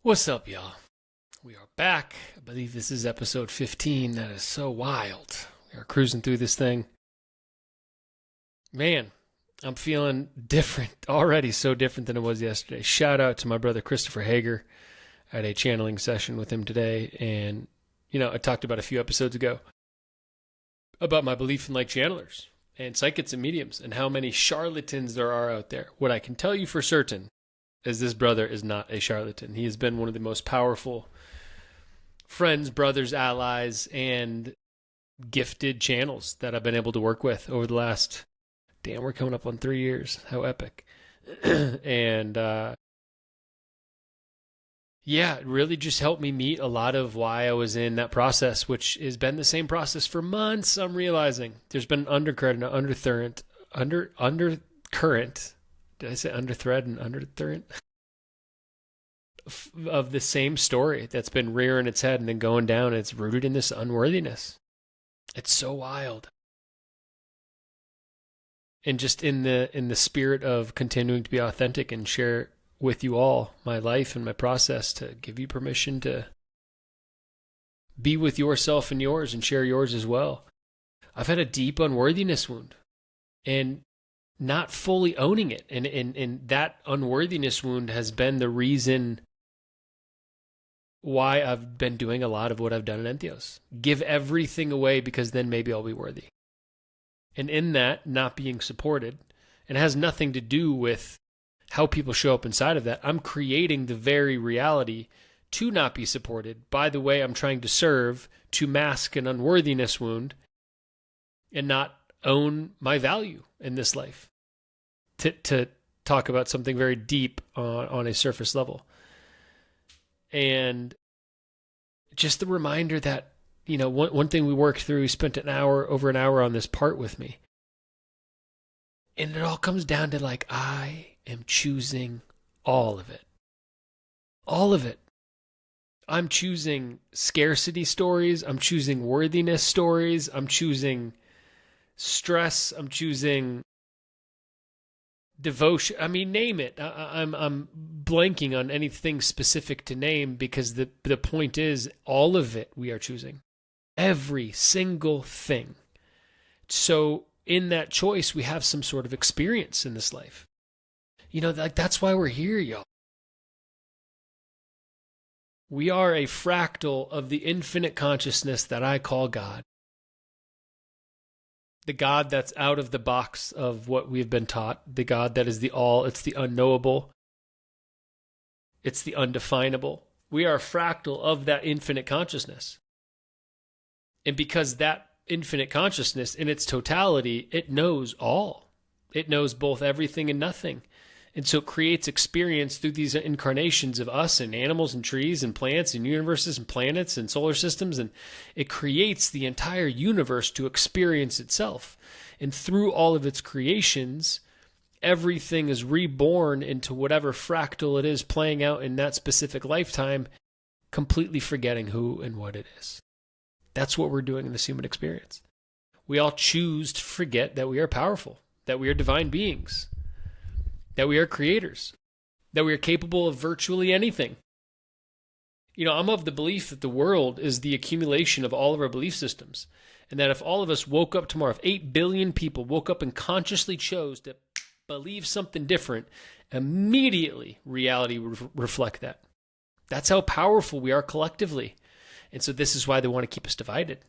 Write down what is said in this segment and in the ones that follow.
What's up, y'all? We are back. I believe this is episode 15. That is so wild. We are cruising through this thing. Man, I'm feeling different already, so different than it was yesterday. Shout out to my brother Christopher Hager. I had a channeling session with him today, and, I talked about a few episodes ago about my belief in like channelers and psychics and mediums and how many charlatans there are out there. What I can tell you for certain is this brother is not a charlatan. He has been one of the most powerful friends, brothers, allies, and gifted channels that I've been able to work with over the last, we're coming up on 3 years. How epic. And it really just helped me meet a lot of why I was in that process, which has been the same process for months. I'm realizing there's been an undercurrent, an undercurrent. Did I say underthread and undercurrent? Of the same story that's been rearing its head and then going down. And it's rooted in this unworthiness. It's so wild. And just in the spirit of continuing to be authentic and share with you all my life and my process, to give you permission to be with yourself and yours and share yours as well. I've had a deep unworthiness wound and not fully owning it. And that unworthiness wound has been the reason why I've been doing a lot of what I've done in Entheos. Give everything away because then maybe I'll be worthy. And in that, not being supported, and it has nothing to do with how people show up inside of that. I'm creating the very reality to not be supported by the way I'm trying to serve, to mask an unworthiness wound and not own my value in this life. To talk about something very deep on a surface level. And just the reminder that, one thing we worked through, he spent over an hour on this part with me. And it all comes down to I am choosing all of it. All of it. I'm choosing scarcity stories. I'm choosing worthiness stories. I'm choosing stress. I'm choosing devotion. I mean, name it. I'm blanking on anything specific to name because the point is all of it we are choosing. Every single thing. So in that choice, we have some sort of experience in this life. That's why we're here, y'all. We are a fractal of the infinite consciousness that I call God. The God that's out of the box of what we've been taught. The God that is the all. It's the unknowable. It's the undefinable. We are a fractal of that infinite consciousness. And because that infinite consciousness in its totality, it knows all. It knows both everything and nothing. And so it creates experience through these incarnations of us and animals and trees and plants and universes and planets and solar systems. And it creates the entire universe to experience itself. And through all of its creations, everything is reborn into whatever fractal it is playing out in that specific lifetime, completely forgetting who and what it is. That's what we're doing in this human experience. We all choose to forget that we are powerful, that we are divine beings, that we are creators, that we are capable of virtually anything. I'm of the belief that the world is the accumulation of all of our belief systems, and that if all of us woke up tomorrow, if 8 billion people woke up and consciously chose to believe something different, immediately reality would reflect that. That's how powerful we are collectively. And so this is why they want to keep us divided.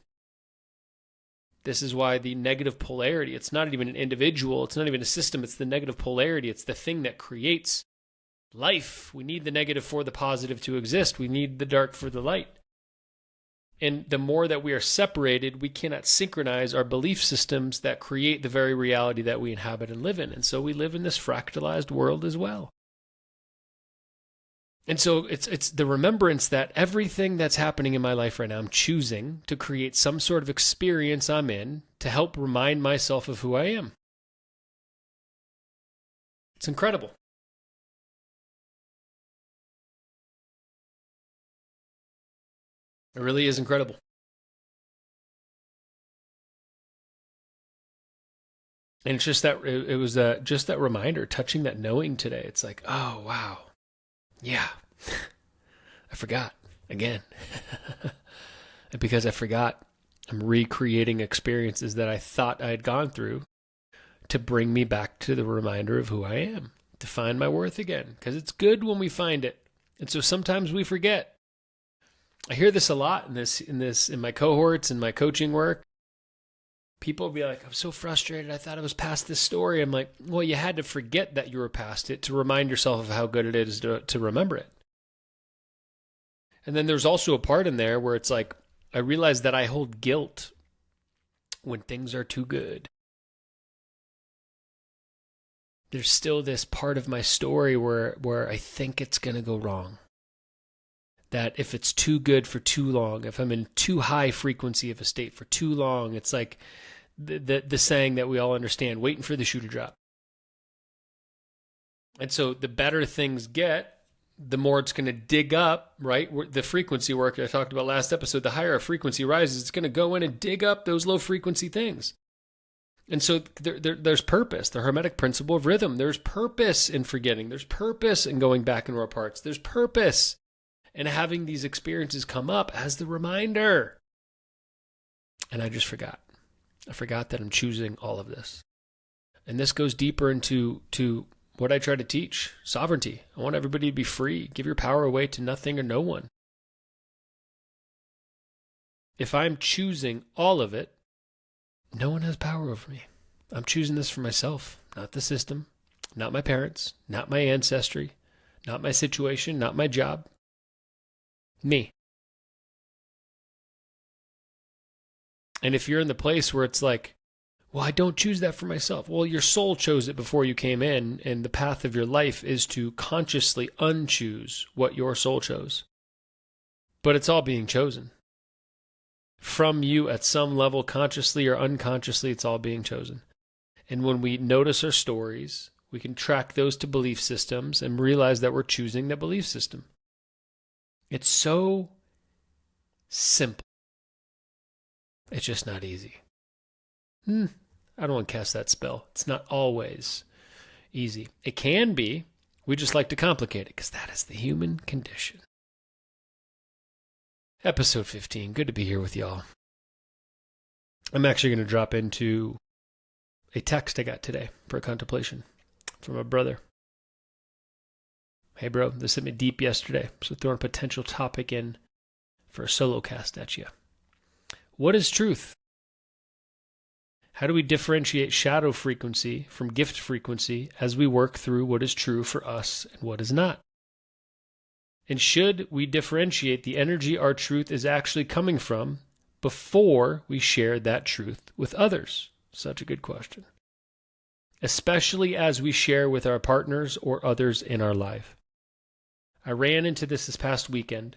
This is why the negative polarity, it's not even an individual, it's not even a system, it's the negative polarity. It's the thing that creates life. We need the negative for the positive to exist. We need the dark for the light. And the more that we are separated, we cannot synchronize our belief systems that create the very reality that we inhabit and live in. And so we live in this fractalized world as well. And so it's the remembrance that everything that's happening in my life right now, I'm choosing to create some sort of experience I'm in to help remind myself of who I am. It's incredible. It really is incredible. And it's just that it was just that reminder, touching that knowing today. It's like, oh, wow. Yeah. I forgot again. And because I forgot, I'm recreating experiences that I thought I had gone through to bring me back to the reminder of who I am, to find my worth again, because it's good when we find it. And so sometimes we forget. I hear this a lot in my cohorts and my coaching work. People will be like, I'm so frustrated. I thought I was past this story. I'm like, well, you had to forget that you were past it to remind yourself of how good it is to remember it. And then there's also a part in there where it's like, I realize that I hold guilt when things are too good. There's still this part of my story where I think it's going to go wrong. That if it's too good for too long, if I'm in too high frequency of a state for too long, it's like the saying that we all understand, waiting for the shoe to drop. And so the better things get, the more it's going to dig up, right? The frequency work I talked about last episode, the higher a frequency rises, it's going to go in and dig up those low frequency things. And so there's purpose, the Hermetic principle of rhythm. There's purpose in forgetting. There's purpose in going back into our parts. There's purpose in having these experiences come up as the reminder. And I just forgot. I forgot that I'm choosing all of this. And this goes deeper into what I try to teach, sovereignty. I want everybody to be free. Give your power away to nothing or no one. If I'm choosing all of it, no one has power over me. I'm choosing this for myself, not the system, not my parents, not my ancestry, not my situation, not my job. Me. And if you're in the place where it's like, well, I don't choose that for myself. Well, your soul chose it before you came in, and the path of your life is to consciously unchoose what your soul chose. But it's all being chosen. From you at some level, consciously or unconsciously, it's all being chosen. And when we notice our stories, we can track those to belief systems and realize that we're choosing the belief system. It's so simple. It's just not easy. I don't want to cast that spell. It's not always easy. It can be. We just like to complicate it because that is the human condition. Episode 15. Good to be here with y'all. I'm actually going to drop into a text I got today for a contemplation from a brother. Hey, bro, this hit me deep yesterday, so throwing a potential topic in for a solo cast at you. What is truth? How do we differentiate shadow frequency from gift frequency as we work through what is true for us and what is not? And should we differentiate the energy our truth is actually coming from before we share that truth with others? Such a good question. Especially as we share with our partners or others in our life. I ran into this past weekend,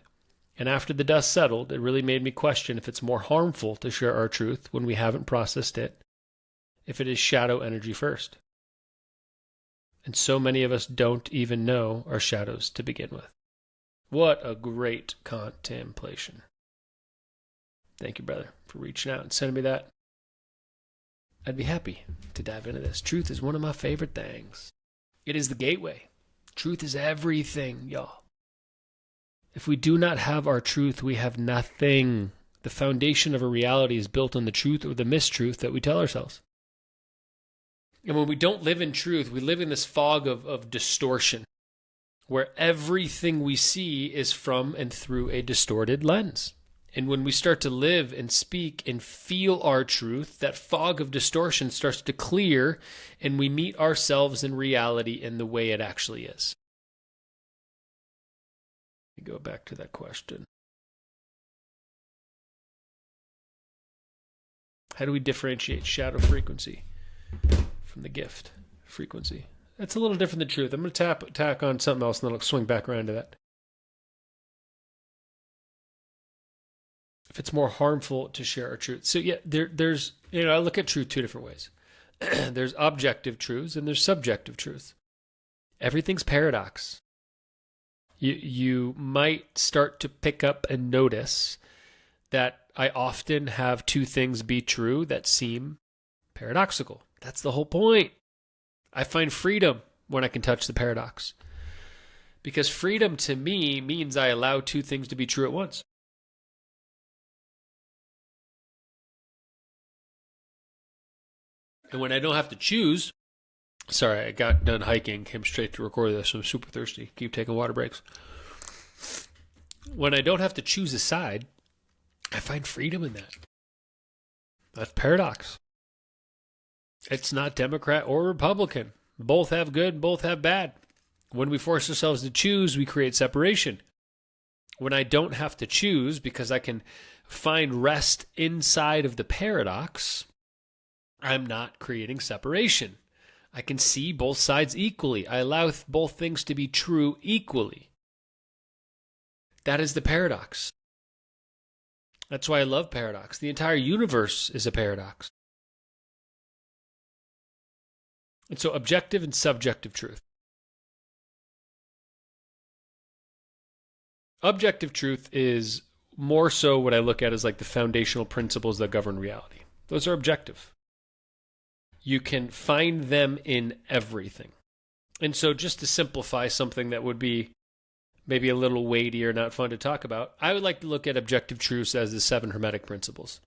and after the dust settled, it really made me question if it's more harmful to share our truth when we haven't processed it, if it is shadow energy first. And so many of us don't even know our shadows to begin with. What a great contemplation. Thank you, brother, for reaching out and sending me that. I'd be happy to dive into this. Truth is one of my favorite things. It is the gateway. Truth is everything, y'all. If we do not have our truth, we have nothing. The foundation of a reality is built on the truth or the mistruth that we tell ourselves. And when we don't live in truth, we live in this fog of distortion, where everything we see is from and through a distorted lens. And when we start to live and speak and feel our truth, that fog of distortion starts to clear, and we meet ourselves in reality in the way it actually is. Let me go back to that question. How do we differentiate shadow frequency from the gift frequency? That's a little different than truth. I'm going to tack on something else, and then I'll swing back around to that. If it's more harmful to share our truth. So yeah, there's, I look at truth two different ways. There's objective truths and there's subjective truths. Everything's paradox. You might start to pick up and notice that I often have two things be true that seem paradoxical. That's the whole point. I find freedom when I can touch the paradox. Because freedom to me means I allow two things to be true at once. And when I don't have to choose, sorry, I got done hiking, came straight to record this, so I'm super thirsty. Keep taking water breaks. When I don't have to choose a side, I find freedom in that. That's paradox. It's not Democrat or Republican. Both have good, both have bad. When we force ourselves to choose, we create separation. When I don't have to choose because I can find rest inside of the paradox, I'm not creating separation. I can see both sides equally. I allow both things to be true equally. That is the paradox. That's why I love paradox. The entire universe is a paradox. And so objective and subjective truth. Objective truth is more so what I look at as like the foundational principles that govern reality. Those are objective. You can find them in everything. And so just to simplify something that would be maybe a little weighty or not fun to talk about, I would like to look at objective truths as the 7 Hermetic principles.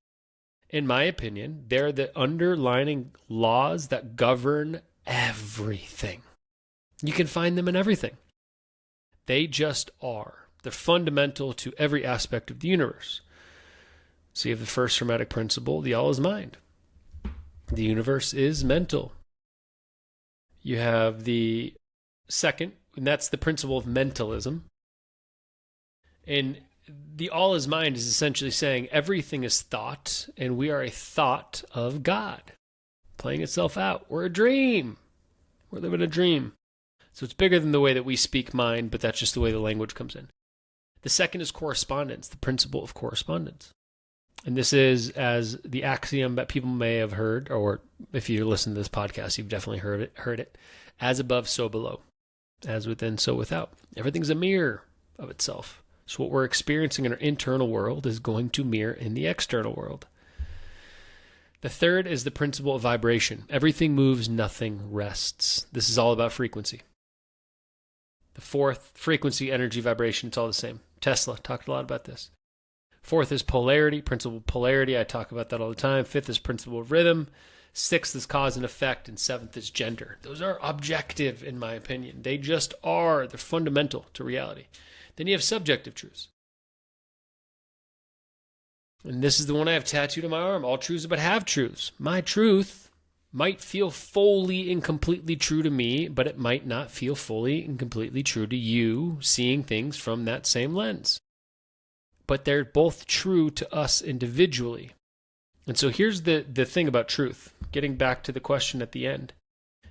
In my opinion, they're the underlying laws that govern everything. You can find them in everything. They just are. They're fundamental to every aspect of the universe. So you have the first Hermetic principle, the all is mind. The universe is mental. You have the second, and that's the principle of mentalism. And the all is mind is essentially saying everything is thought, and we are a thought of God, playing itself out. We're a dream. We're living a dream. So it's bigger than the way that we speak mind, but that's just the way the language comes in. The second is correspondence, the principle of correspondence. And this is as the axiom that people may have heard, or if you listen to this podcast, you've definitely heard it. As above, so below. As within, so without. Everything's a mirror of itself. So what we're experiencing in our internal world is going to mirror in the external world. The third is the principle of vibration. Everything moves, nothing rests. This is all about frequency. The fourth, frequency, energy, vibration, it's all the same. Tesla talked a lot about this. Fourth is polarity, principle of polarity. I talk about that all the time. Fifth is principle of rhythm. Sixth is cause and effect. And seventh is gender. Those are objective, in my opinion. They just are. They're fundamental to reality. Then you have subjective truths. And this is the one I have tattooed on my arm. All truths but half truths. My truth might feel fully and completely true to me, but it might not feel fully and completely true to you, seeing things from that same lens. But they're both true to us individually. And so here's the thing about truth. Getting back to the question at the end.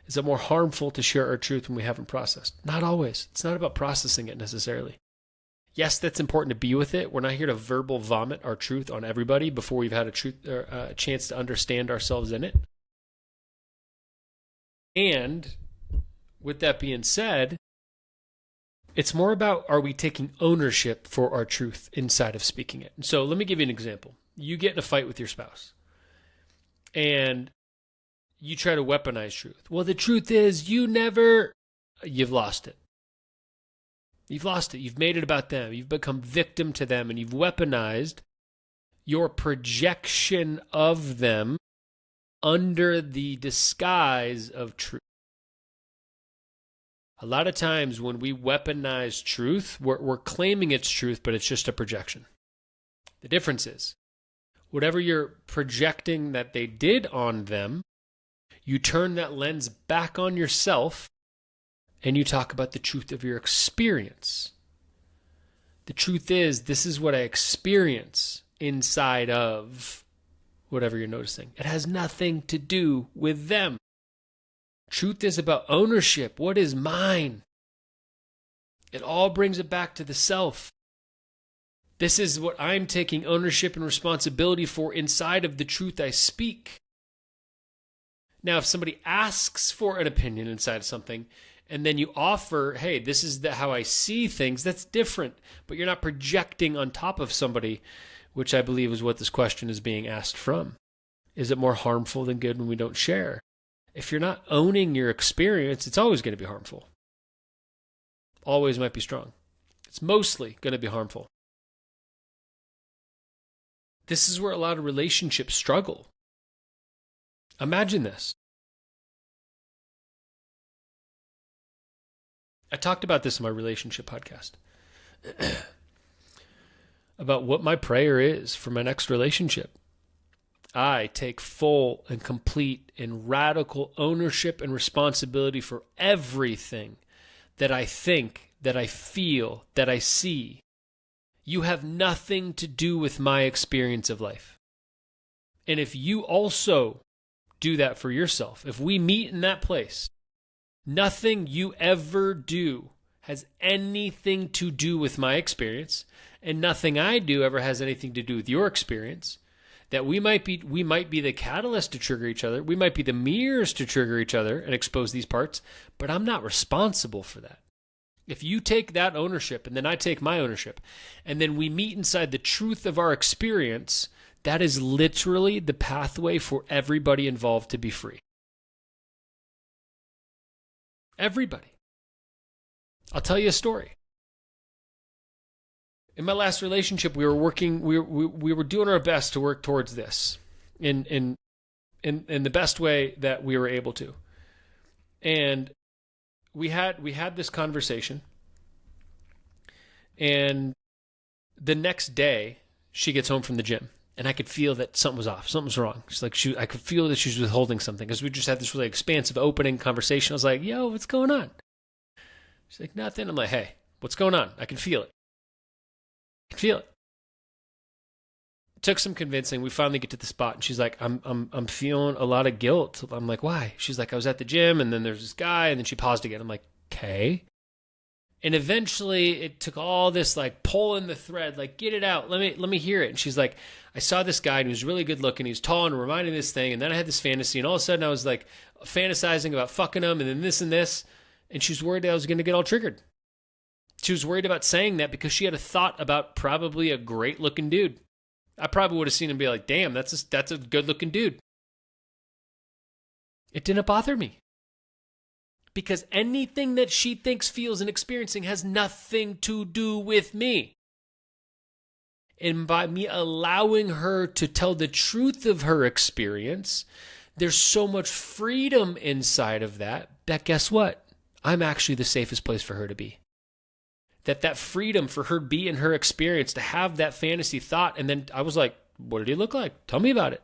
Is it more harmful to share our truth when we haven't processed? Not always. It's not about processing it necessarily. Yes, that's important to be with it. We're not here to verbal vomit our truth on everybody before we've had a chance to understand ourselves in it. And with that being said, it's more about, are we taking ownership for our truth inside of speaking it? And so let me give you an example. You get in a fight with your spouse and you try to weaponize truth. Well, the truth is you've lost it. You've lost it. You've made it about them. You've become victim to them, and you've weaponized your projection of them under the disguise of truth. A lot of times when we weaponize truth, we're claiming it's truth, but it's just a projection. The difference is, whatever you're projecting that they did on them, you turn that lens back on yourself and you talk about the truth of your experience. The truth is, this is what I experience inside of whatever you're noticing. It has nothing to do with them. Truth is about ownership. What is mine? It all brings it back to the self. This is what I'm taking ownership and responsibility for inside of the truth I speak. Now, if somebody asks for an opinion inside of something, and then you offer, hey, this is how I see things, that's different. But you're not projecting on top of somebody, which I believe is what this question is being asked from. Is it more harmful than good when we don't share? If you're not owning your experience, it's always going to be harmful. always might be strong. It's mostly going to be harmful. This is where a lot of relationships struggle. Imagine this. I talked about this in my relationship podcast about what my prayer is for my next relationship. I take full and complete and radical ownership and responsibility for everything that I think, that I feel, that I see. You have nothing to do with my experience of life. And if you also do that for yourself, if we meet in that place, nothing you ever do has anything to do with my experience, and nothing I do ever has anything to do with your experience. That we might be the catalyst to trigger each other. We might be the mirrors to trigger each other and expose these parts, but I'm not responsible for that. If you take that ownership and then I take my ownership, and then we meet inside the truth of our experience, that is literally the pathway for everybody involved to be free. Everybody. I'll tell you a story. In my last relationship, we were doing our best to work towards this in the best way that we were able to. And we had this conversation, and the next day she gets home from the gym, and I could feel that something was off, something was wrong. She's like, I could feel that she was withholding something, because we just had this really expansive opening conversation. I was like, yo, what's going on? She's like, nothing. I'm like, hey, what's going on? I can feel it. I can feel it. It took some convincing. We finally get to the spot, and she's like, I'm feeling a lot of guilt. I'm like, why? She's like, I was at the gym, and then there's this guy, and then she paused again. I'm like, okay. And eventually it took all this like pulling the thread, like, get it out. Let me hear it. And she's like, I saw this guy and he was really good looking. He was tall and reminded me of this thing. And then I had this fantasy, and all of a sudden I was like fantasizing about fucking him, and then this and this. And she was worried that I was going to get all triggered. She was worried about saying that because she had a thought about probably a great looking dude. I probably would have seen him be like, damn, that's a good looking dude. It didn't bother me. Because anything that she thinks, feels, and experiencing has nothing to do with me. And by me allowing her to tell the truth of her experience, there's so much freedom inside of that guess what? I'm actually the safest place for her to be. That freedom for her to be in her experience, to have that fantasy thought. And then I was like, what did he look like? Tell me about it.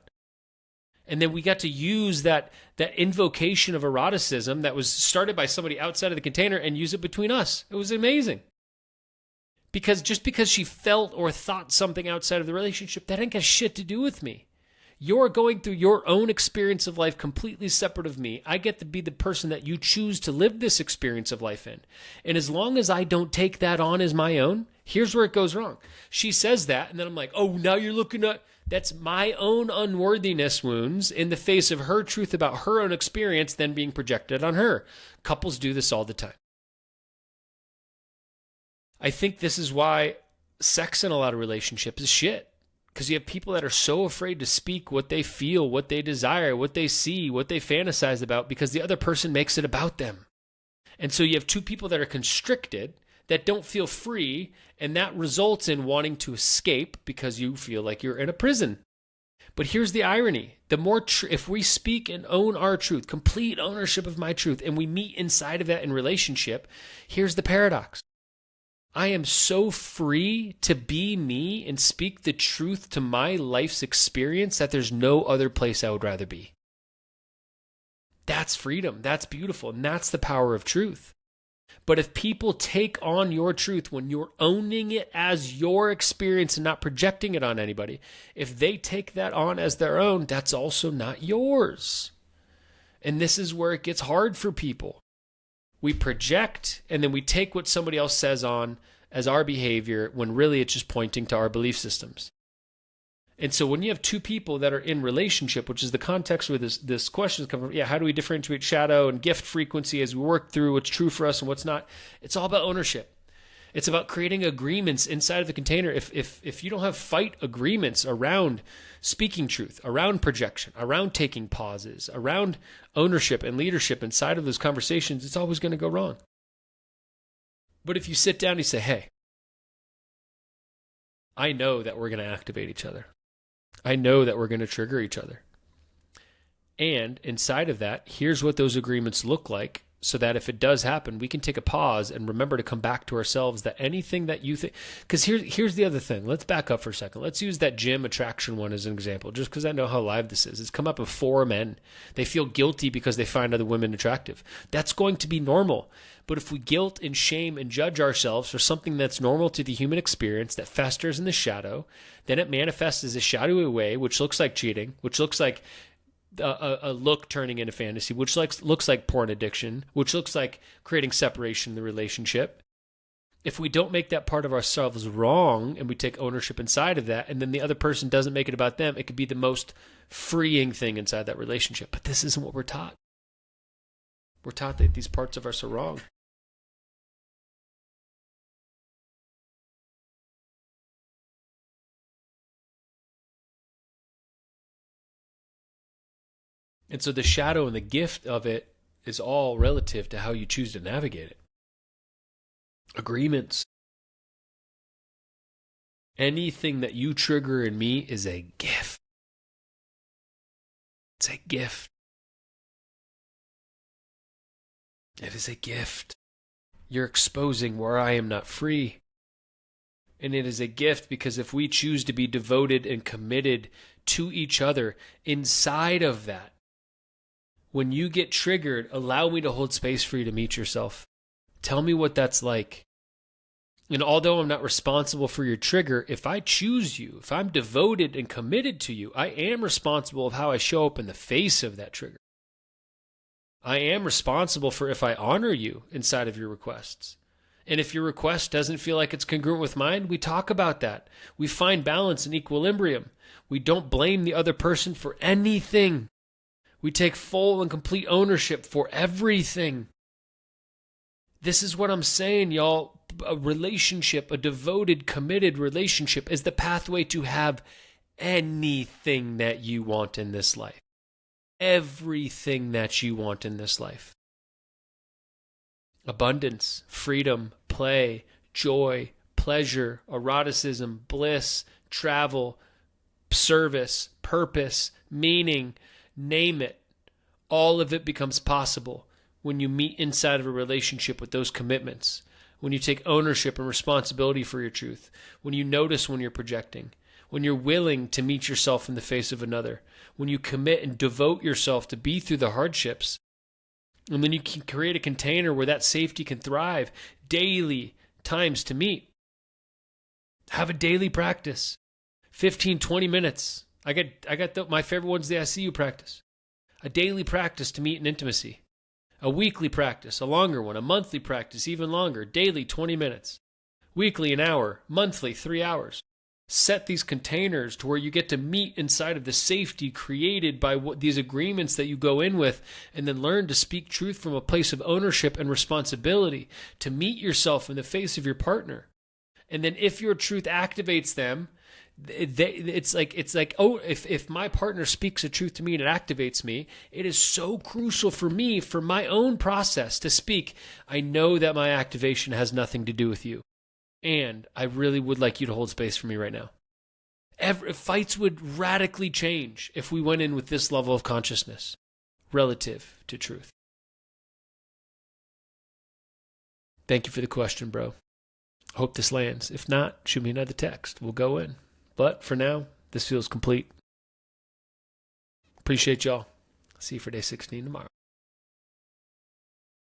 And then we got to use that invocation of eroticism that was started by somebody outside of the container and use it between us. It was amazing. Because just because she felt or thought something outside of the relationship, that ain't got shit to do with me. You're going through your own experience of life completely separate of me. I get to be the person that you choose to live this experience of life in. And as long as I don't take that on as my own, here's where it goes wrong. She says that, and then I'm like, oh, now you're looking at... That's my own unworthiness wounds in the face of her truth about her own experience then being projected on her. Couples do this all the time. I think this is why sex in a lot of relationships is shit. Because you have people that are so afraid to speak what they feel, what they desire, what they see, what they fantasize about, because the other person makes it about them. And so you have two people that are constricted, that don't feel free, and that results in wanting to escape because you feel like you're in a prison. But here's the irony. The more if we speak and own our truth, complete ownership of my truth, and we meet inside of that in relationship, here's the paradox. I am so free to be me and speak the truth to my life's experience that there's no other place I would rather be. That's freedom. That's beautiful. And that's the power of truth. But if people take on your truth when you're owning it as your experience and not projecting it on anybody, if they take that on as their own, that's also not yours. And this is where it gets hard for people. We project, and then we take what somebody else says on as our behavior when really it's just pointing to our belief systems. And so when you have two people that are in relationship, which is the context where this question is coming from, how do we differentiate shadow and gift frequency as we work through what's true for us and what's not? It's all about ownership. It's about creating agreements inside of the container. If you don't have fight agreements around speaking truth, around projection, around taking pauses, around ownership and leadership inside of those conversations, it's always going to go wrong. But if you sit down and you say, hey, I know that we're going to activate each other. I know that we're going to trigger each other. And inside of that, here's what those agreements look like, so that if it does happen, we can take a pause and remember to come back to ourselves that anything that you think, because here's the other thing. Let's back up for a second. Let's use that gym attraction one as an example, just because I know how live this is. It's come up with 4 men. They feel guilty because they find other women attractive. That's going to be normal. But if we guilt and shame and judge ourselves for something that's normal to the human experience that festers in the shadow, then it manifests as a shadowy way, which looks like cheating, which looks like a look turning into fantasy, which looks like porn addiction, which looks like creating separation in the relationship. If we don't make that part of ourselves wrong and we take ownership inside of that, and then the other person doesn't make it about them, it could be the most freeing thing inside that relationship. But this isn't what we're taught. We're taught that these parts of us are wrong. And so the shadow and the gift of it is all relative to how you choose to navigate it. Agreements. Anything that you trigger in me is a gift. It's a gift. It is a gift. You're exposing where I am not free. And it is a gift because if we choose to be devoted and committed to each other inside of that, when you get triggered, allow me to hold space for you to meet yourself. Tell me what that's like. And although I'm not responsible for your trigger, if I choose you, if I'm devoted and committed to you, I am responsible of how I show up in the face of that trigger. I am responsible for if I honor you inside of your requests. And if your request doesn't feel like it's congruent with mine, we talk about that. We find balance and equilibrium. We don't blame the other person for anything. We take full and complete ownership for everything. This is what I'm saying, y'all. A relationship, a devoted, committed relationship is the pathway to have anything that you want in this life. Everything that you want in this life. Abundance, freedom, play, joy, pleasure, eroticism, bliss, travel, service, purpose, meaning, name it. All of it becomes possible when you meet inside of a relationship with those commitments, when you take ownership and responsibility for your truth, when you notice when you're projecting, when you're willing to meet yourself in the face of another, when you commit and devote yourself to be through the hardships, and then you can create a container where that safety can thrive. Daily times to meet. Have a daily practice. 15, 20 minutes. My favorite one's the ICU practice. A daily practice to meet in intimacy. A weekly practice, a longer one. A monthly practice, even longer. Daily, 20 minutes. Weekly, an hour. Monthly, 3 hours. Set these containers to where you get to meet inside of the safety created by these agreements that you go in with, and then learn to speak truth from a place of ownership and responsibility to meet yourself in the face of your partner. And then if your truth activates them, it's like, oh, if my partner speaks a truth to me and it activates me, it is so crucial for me, for my own process to speak. I know that my activation has nothing to do with you. And I really would like you to hold space for me right now. Fights would radically change if we went in with this level of consciousness relative to truth. Thank you for the question, bro. Hope this lands. If not, shoot me another text. We'll go in. But for now, this feels complete. Appreciate y'all. See you for day 16 tomorrow.